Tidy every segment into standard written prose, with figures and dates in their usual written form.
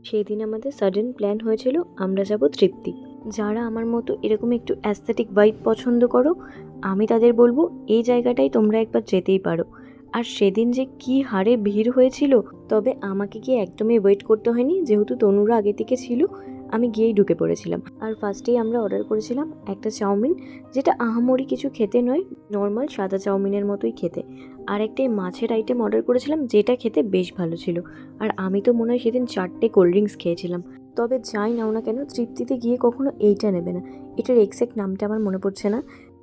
সেই দিন আমাদের সাডেন প্ল্যান হয়েছিল আমরা যাব তৃপ্তি। যারা আমার মতো এরকম একটু অ্যাস্থেটিক ভাইব পছন্দ করো, আমি তাদের বলবো এই জায়গাটাই তোমরা একবার যেতেই পারো। আর সেদিন যে কি হারে ভিড় হয়েছিল, তবে আমাকে গিয়ে একদমই ওয়েট করতে হয়নি, যেহেতু তনুরা আগে থেকে ছিল। আমি গিয়েই ঢুকে পড়েছিলাম। আর ফার্স্টেই আমরা অর্ডার করেছিলাম একটা চাউমিন, যেটা আহামরি কিছু খেতে নয়, নর্মাল সাদা চাউমিনের মতোই খেতে। আর একটা মাছের আইটেম অর্ডার করেছিলাম, যেটা খেতে বেশ ভালো ছিল। আর আমি তো মনে হয় সেদিন 4টে কোল্ড ড্রিঙ্কস খেয়েছিলাম। তবে যাই নাও না কেন, তৃপ্তিতে গিয়ে কখনো এইটা নেবে না। এটার এক্সাক্ট নামটা আমার মনে পড়ছে না,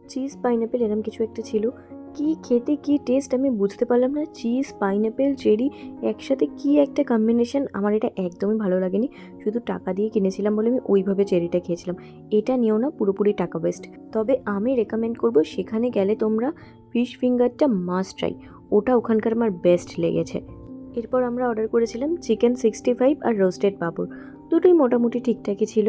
চিজ পাইনঅ্যাপেল এরম কিছু একটা ছিল। কি খেতে কি টেস্ট আমি বুঝতে পারলাম না। চিজ পাইনঅ্যাপেল চেরি একসাথে কি একটা কম্বিনেশন, আমার এটা একদমই ভালো লাগেনি। শুধু টাকা দিয়ে কিনেছিলাম বলে আমি ওইভাবে চেরিটা খেয়েছিলাম। এটা নিয়েও না, পুরোপুরি টাকা ওয়েস্ট। তবে আমি রেকমেন্ড করব, সেখানে গেলে তোমরা ফিশ ফিঙ্গারটা মাস্ট ট্রাই। ওটা ওখানকার আমার বেস্ট লেগেছে। এরপর আমরা অর্ডার করেছিলাম চিকেন 65 আর রোস্টেড পাঁপড়। দুটোই মোটামুটি ঠিকঠাকই ছিল।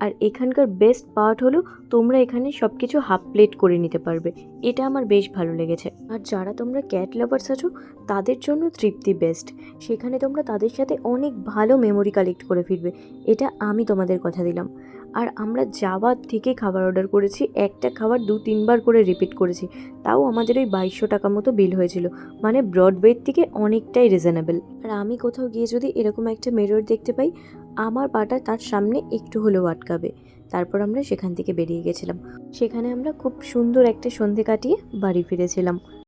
আর এখানকার বেস্ট পার্ট হলো, তোমরা এখানে সব কিছু হাফ প্লেট করে নিতে পারবে। এটা আমার বেশ ভালো লেগেছে। আর যারা তোমরা ক্যাট লাভার্স আছো, তাদের জন্য তৃপ্তি বেস্ট। সেখানে তোমরা তাদের সাথে অনেক ভালো মেমোরি কালেক্ট করে ফিরবে, এটা আমি তোমাদের কথা দিলাম। আর আমরা যাওয়ার থেকে খাবার অর্ডার করেছি, একটা খাবার 2-3 বার করে রিপিট করেছি। তাও আমাদের ওই 2200 টাকা মতো বিল হয়েছিল, মানে ব্রডওয়ের থেকে অনেকটাই রিজনেবল। আর আমি কোথাও গিয়ে যদি এরকম একটা মিরর দেখতে পাই, আমার পাটা তার সামনে একটু হলেও আটকাবে। তারপর আমরা সেখান থেকে বেরিয়ে গেছিলাম। সেখানে আমরা খুব সুন্দর একটা সন্ধে কাটিয়ে বাড়ি ফিরেছিলাম।